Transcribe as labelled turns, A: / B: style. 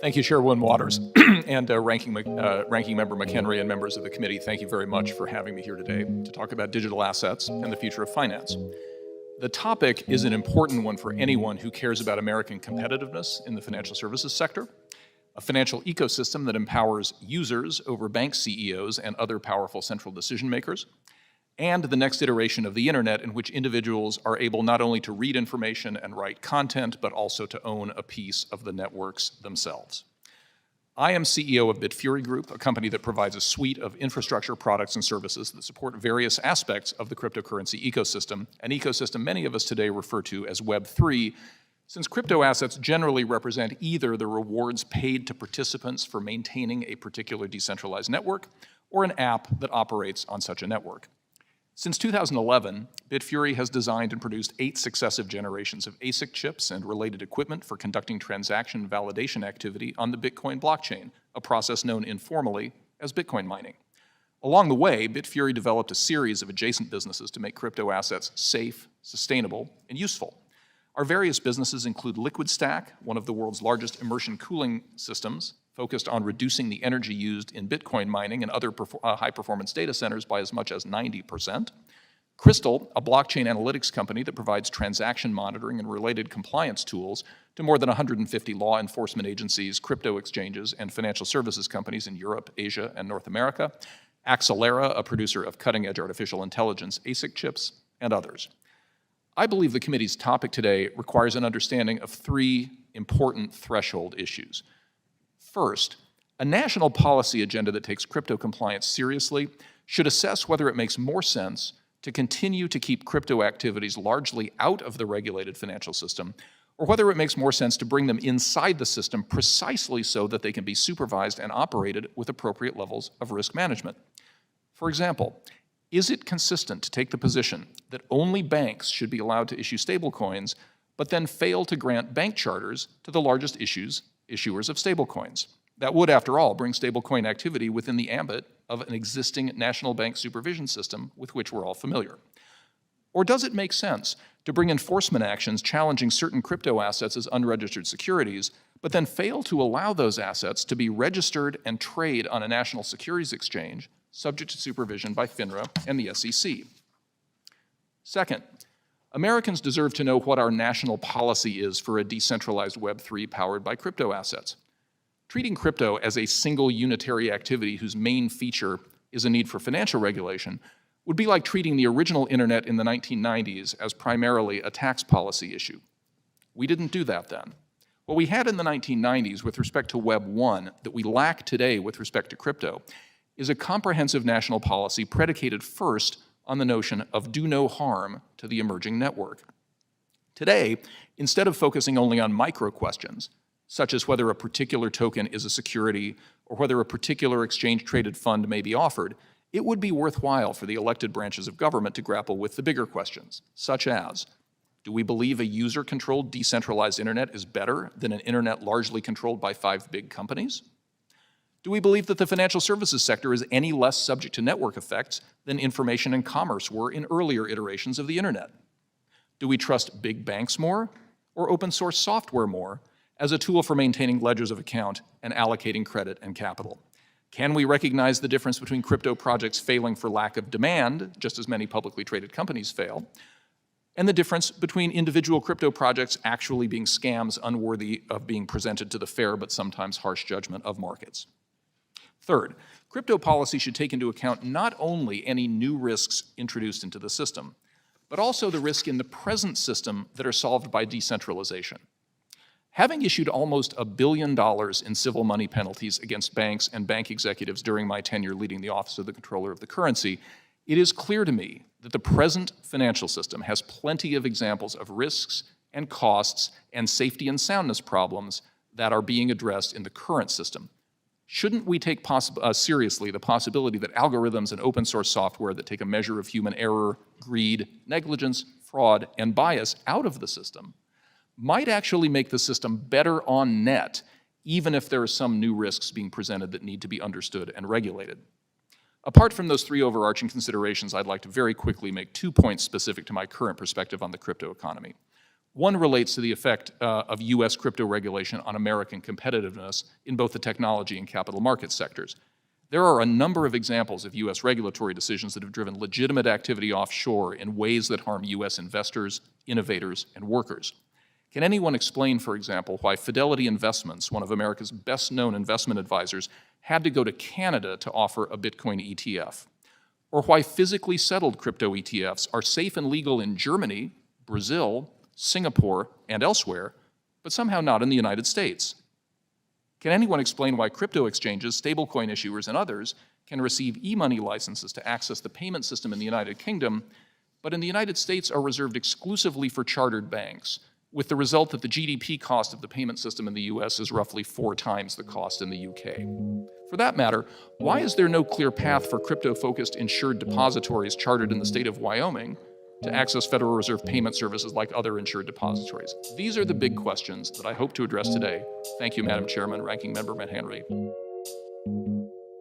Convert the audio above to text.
A: Thank you, Chairwoman Waters, and Ranking Member McHenry and members of the committee. Thank you very much for having me here today to talk about digital assets and the future of finance. The topic is an important one for anyone who cares about American competitiveness in the financial services sector, a financial ecosystem that empowers users over bank CEOs and other powerful central decision makers, and the next iteration of the internet in which individuals are able not only to read information and write content, but also to own a piece of the networks themselves. I am CEO of Bitfury Group, a company that provides a suite of infrastructure products and services that support various aspects of the cryptocurrency ecosystem, an ecosystem many of us today refer to as Web3, since crypto assets generally represent either the rewards paid to participants for maintaining a particular decentralized network or an app that operates on such a network. Since 2011, Bitfury has designed and produced 8 successive generations of ASIC chips and related equipment for conducting transaction validation activity on the Bitcoin blockchain, a process known informally as Bitcoin mining. Along the way, Bitfury developed a series of adjacent businesses to make crypto assets safe, sustainable, and useful. Our various businesses include LiquidStack, one of the world's largest immersion cooling systems, focused on reducing the energy used in Bitcoin mining and other high-performance data centers by as much as 90%. Crystal, a blockchain analytics company that provides transaction monitoring and related compliance tools to more than 150 law enforcement agencies, crypto exchanges, and financial services companies in Europe, Asia, and North America. Axelera, a producer of cutting-edge artificial intelligence ASIC chips, and others. I believe the committee's topic today requires an understanding of 3 important threshold issues. First, a national policy agenda that takes crypto compliance seriously should assess whether it makes more sense to continue to keep crypto activities largely out of the regulated financial system, or whether it makes more sense to bring them inside the system precisely so that they can be supervised and operated with appropriate levels of risk management. For example, is it consistent to take the position that only banks should be allowed to issue stablecoins, but then fail to grant bank charters to the largest issuers of stablecoins? That would, after all, bring stablecoin activity within the ambit of an existing national bank supervision system with which we're all familiar. Or does it make sense to bring enforcement actions challenging certain crypto assets as unregistered securities, but then fail to allow those assets to be registered and trade on a national securities exchange subject to supervision by FINRA and the SEC? Second, Americans deserve to know what our national policy is for a decentralized Web3 powered by crypto assets. Treating crypto as a single unitary activity whose main feature is a need for financial regulation would be like treating the original internet in the 1990s as primarily a tax policy issue. We didn't do that then. What we had in the 1990s with respect to Web 1 that we lack today with respect to crypto is a comprehensive national policy predicated first on the notion of do no harm to the emerging network. Today, instead of focusing only on micro questions, such as whether a particular token is a security or whether a particular exchange-traded fund may be offered, it would be worthwhile for the elected branches of government to grapple with the bigger questions, such as, do we believe a user-controlled decentralized internet is better than an internet largely controlled by 5 big companies? Do we believe that the financial services sector is any less subject to network effects than information and commerce were in earlier iterations of the internet? Do we trust big banks more or open source software more as a tool for maintaining ledgers of account and allocating credit and capital? Can we recognize the difference between crypto projects failing for lack of demand, just as many publicly traded companies fail, and the difference between individual crypto projects actually being scams unworthy of being presented to the fair but sometimes harsh judgment of markets? Third, crypto policy should take into account not only any new risks introduced into the system, but also the risk in the present system that are solved by decentralization. Having issued almost $1 billion in civil money penalties against banks and bank executives during my tenure leading the Office of the Comptroller of the Currency, it is clear to me that the present financial system has plenty of examples of risks and costs and safety and soundness problems that are being addressed in the current system. Shouldn't we take seriously the possibility that algorithms and open source software that take a measure of human error, greed, negligence, fraud, and bias out of the system might actually make the system better on net, even if there are some new risks being presented that need to be understood and regulated? Apart from those 3 overarching considerations, I'd like to very quickly make 2 points specific to my current perspective on the crypto economy. One relates to the effect of U.S. crypto regulation on American competitiveness in both the technology and capital market sectors. There are a number of examples of U.S. regulatory decisions that have driven legitimate activity offshore in ways that harm U.S. investors, innovators, and workers. Can anyone explain, for example, why Fidelity Investments, one of America's best-known investment advisors, had to go to Canada to offer a Bitcoin ETF? Or why physically settled crypto ETFs are safe and legal in Germany, Brazil, Singapore, and elsewhere, but somehow not in the United States? Can anyone explain why crypto exchanges, stablecoin issuers, and others can receive e-money licenses to access the payment system in the United Kingdom, but in the United States are reserved exclusively for chartered banks, with the result that the GDP cost of the payment system in the US is roughly 4 times the cost in the UK? For that matter, why is there no clear path for crypto-focused insured depositories chartered in the state of Wyoming to access Federal Reserve payment services like other insured depositories? These are the big questions that I hope to address today. Thank you, Madam Chairman, Ranking Member McHenry.